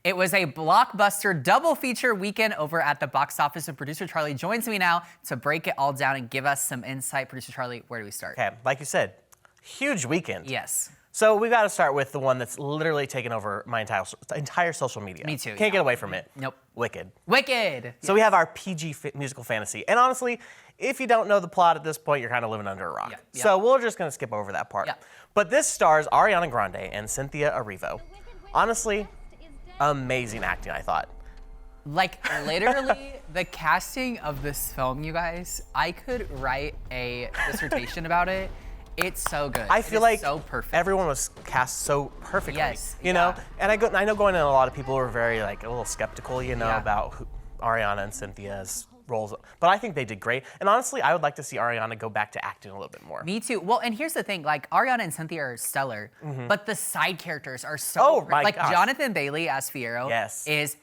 It was a blockbuster double feature weekend over at the box office, and producer Charlie joins me now to break it all down and give us some insight. Producer Charlie, where do we start? Okay, like you said, huge weekend. Yes. So we got to start with the one that's literally taken over my entire social media. Me too. Can't get away from it. Nope. Wicked. Wicked. So we have our PG musical fantasy. And honestly, if you don't know the plot at this point, you're kind of living under a rock. Yeah. So we're just going to skip over that part. Yeah. But this stars Ariana Grande and Cynthia Erivo. Honestly, amazing acting, I thought. Like, literally, the casting of this film, you guys, I could write a dissertation about it. It's so good. I feel like so perfect. everyone was cast so perfectly. Yes, you know, and I know going in, a lot of people were very like a little skeptical, you know, Yeah. about Ariana and Cynthia's roles, but I think they did great. And honestly, I would like to see Ariana go back to acting a little bit more. Me too. Well, and here's the thing, like Ariana and Cynthia are stellar, but the side characters are so Oh, my like gosh. Jonathan Bailey as Fierro Yes. is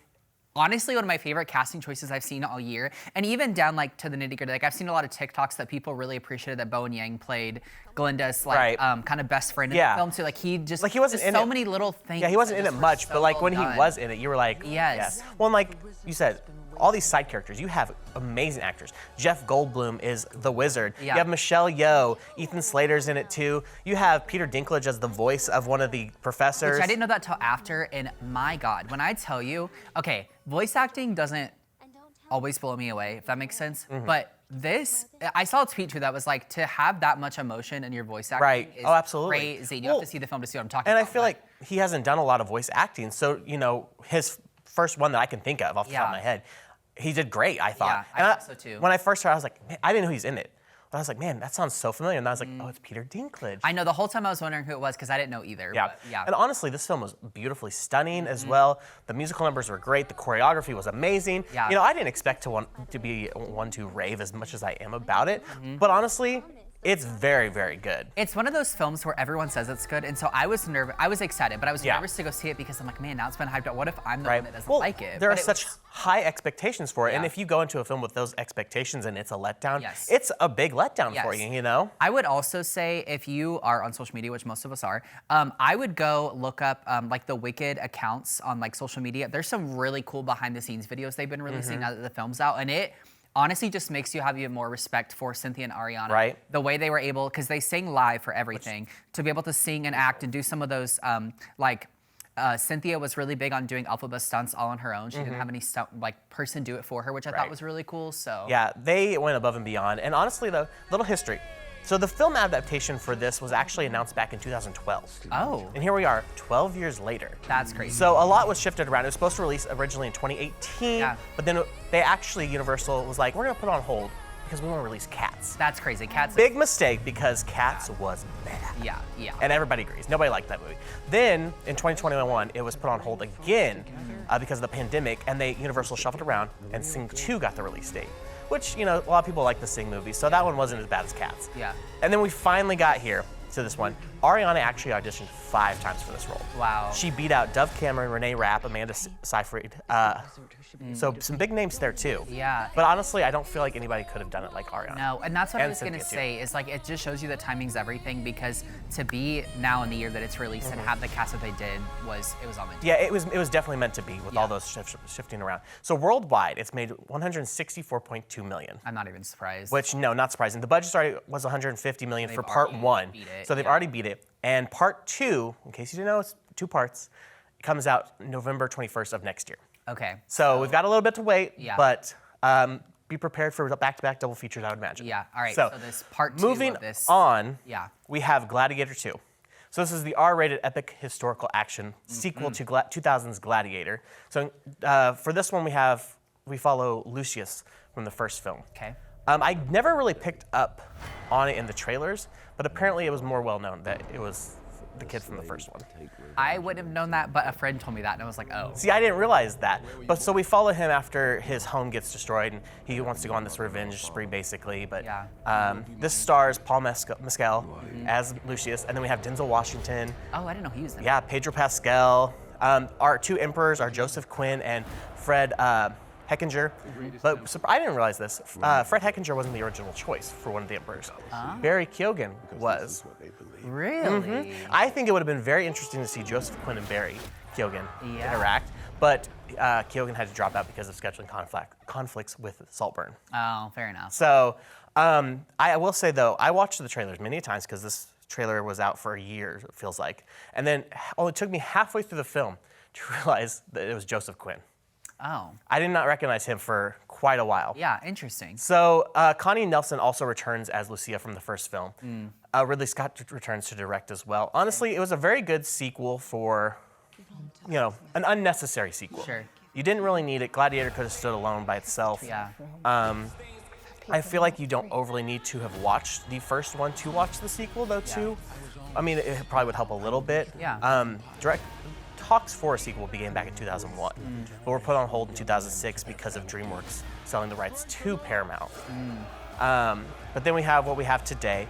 honestly one of my favorite casting choices I've seen all year. And even down like to the nitty-gritty, like I've seen a lot of TikToks that people really appreciated that Bowen Yang played Glinda's like Right. kind of best friend in Yeah. the film too. Like he just Like he wasn't just in so it. many little things. Yeah, he wasn't that in it just were much, so but like when well he done. was in it, you were like, Yes. Well, and like you said, all these side characters, you have amazing actors. Jeff Goldblum is the wizard. Yeah. You have Michelle Yeoh. Ethan Slater's in it too. You have Peter Dinklage as the voice of one of the professors. Which I didn't know that till after, and my God, when I tell you, okay, voice acting doesn't always blow me away, if that makes sense. Mm-hmm. But this, I saw a tweet too that was like, to have that much emotion in your voice acting Right. is Oh, absolutely. crazy. You Well, have to see the film to see what I'm talking And about. I feel like he hasn't done a lot of voice acting, so you know his first one that I can think of off the top of Yeah. my head, he did great. I thought. Yeah, I And thought so too. When I first heard, I was like, man, I didn't know he's in it. But I was like, man, that sounds so familiar. And I was like, oh, it's Peter Dinklage. I know the whole time I was wondering who it was because I didn't know either. Yeah. But yeah. And honestly, this film was beautifully stunning as well. The musical numbers were great. The choreography was amazing. Yeah. You know, I didn't expect to be one to rave as much as I am about it. Mm-hmm. But honestly, it's very, very good. It's one of those films where everyone says it's good, and so I was nervous. I was excited, but I was Yeah. nervous to go see it because I'm like, man, now it's been hyped up. What if I'm the Right. one that doesn't Well, like it? there But are it such was- high expectations for it, and Yeah. if you go into a film with those expectations and it's a letdown, Yes. it's a big letdown for Yes. you, you know? I would also say if you are on social media, which most of us are, I would go look up like the Wicked accounts on like social media. There's some really cool behind the scenes videos they've been releasing now that the film's out, and it honestly just makes you have even more respect for Cynthia and Ariana. Right. The way they were able, because they sing live for everything, to be able to sing and act and do some of those Cynthia was really big on doing alphabet stunts all on her own. She didn't have any stunt, like person do it for her, which I thought Right. was really cool. So Yeah, they went above and beyond. And honestly, the little history. So the film adaptation for this was actually announced back in 2012. Oh, And here we are, 12 years later. that's crazy. So a lot was shifted around. It was supposed to release originally in 2018, Yeah. but then Universal was like, we're gonna put it on hold because we want to release Cats. That's crazy. Cats. Big mistake because Cats was bad. Yeah, yeah. And everybody agrees. Nobody liked that movie. Then in 2021, it was put on hold again because of the pandemic, and Universal shuffled around, and Sing 2 got the release date. Which, you know, a lot of people like the Sing movies, so that one wasn't as bad as Cats. Yeah. And then we finally got here to this one. Ariana actually auditioned 5 times for this role. Wow. She beat out Dove Cameron, Renee Rapp, Amanda Seyfried. So some big names there too. Yeah. But honestly, I don't feel like anybody could have done it like Ariana. No, and that's what I And was gonna Cynthia, too. say. Is like it just shows you that timing's everything because to be now in the year that it's released and have the cast that they did was on the. Yeah, it was definitely meant to be with all those shifting around. So worldwide, it's made 164.2 million. I'm not even surprised. Which, no, not surprising. The budget already was 150 million for They've part already 1. beat it, So they've yeah. already beat it. And part 2, in case you didn't know, it's 2 parts, comes out November 21st of next year. Okay. So we've got a little bit to wait, Yeah. but be prepared for back-to-back double features, I would imagine. Yeah. All right. So this part 2 moving of this. on, Yeah. we have Gladiator II. So this is the R-rated epic historical action sequel to 2000's Gladiator. So for this one, we follow Lucius from the first film. Okay. I never really picked up on it in the trailers, but apparently it was more well known that it was the kid from the first one. I wouldn't have known that, but a friend told me that, and I was like, oh. See, I didn't realize that. But so we follow him after his home gets destroyed, and he wants to go on this revenge spree, basically. But Yeah. this stars Paul Mescal as Lucius, and then we have Denzel Washington. Oh, I didn't know he was in it. Yeah, Pedro Pascal. Our 2 emperors are Joseph Quinn and Fred Hechinger. But I didn't realize this. Fred Hechinger wasn't the original choice for one of the emperors. Barry Keoghan was. Really? I think it would have been very interesting to see Joseph Quinn and Barry Keoghan interact. but Keoghan had to drop out because of scheduling conflicts with Saltburn. Oh, fair enough. So I will say, though, I watched the trailers many times because this trailer was out for a year, it feels like. And then it took me halfway through the film to realize that it was Joseph Quinn. Oh. I did not recognize him for quite a while. Yeah, interesting. So Connie Nelson also returns as Lucia from the first film. Ridley Scott returns to direct as well. Honestly, it was a very good sequel for, an unnecessary sequel. Sure. You didn't really need it. Gladiator could have stood alone by itself. Yeah. I feel like you don't overly need to have watched the first one to watch the sequel, though, too. I mean, it probably would help a little bit. Yeah. Talks for a sequel began back in 2001, but were put on hold in 2006 because of DreamWorks selling the rights to Paramount. But then we have what we have today.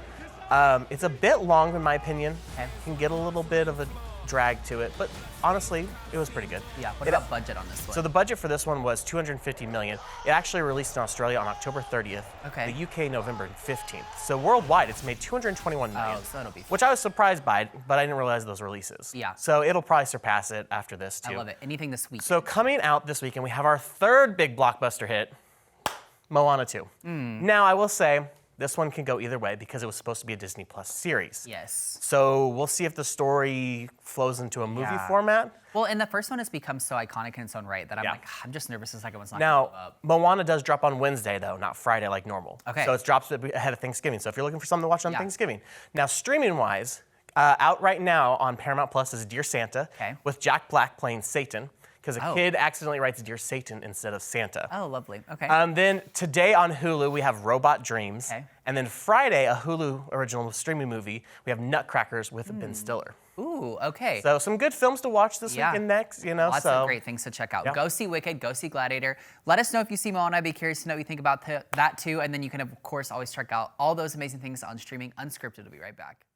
It's a bit long, in my opinion. Okay. Can get a little bit of a drag to it, but honestly, it was pretty good. Yeah. What about budget on this one? So the budget for this one was $250 million. It actually released in Australia on October 30th. Okay. The UK November 15th. So worldwide, it's made $221 million. Oh, so that'll be fun. Which I was surprised by, but I didn't realize those releases. Yeah. So it'll probably surpass it after this too. I love it. Anything this week. So coming out this weekend, we have our third big blockbuster hit, Moana 2. Now I will say, this one can go either way because it was supposed to be a Disney Plus series. Yes. So we'll see if the story flows into a movie format. Well, and the first one has become so iconic in its own right that I'm Yeah. like, I'm just nervous the second one's not going to Now, blow up. Moana does drop on Wednesday, though, not Friday like normal. Okay. So it drops ahead of Thanksgiving. So if you're looking for something to watch on Yeah. Thanksgiving. Now, streaming-wise, out right now on Paramount Plus is Dear Santa, Okay. with Jack Black playing Satan, because a Oh. kid accidentally writes Dear Satan instead of Santa. Oh, lovely. Okay. Then today on Hulu, we have Robot Dreams. Okay. And then Friday, a Hulu original streaming movie, we have Nutcrackers with Ben Stiller. Ooh, okay. So some good films to watch this Yeah. week and next, Lots of great things to check out. Yeah. Go see Wicked, go see Gladiator. Let us know if you see Moana. I'd be curious to know what you think about that too. And then you can, of course, always check out all those amazing things on streaming Unscripted. We'll be right back.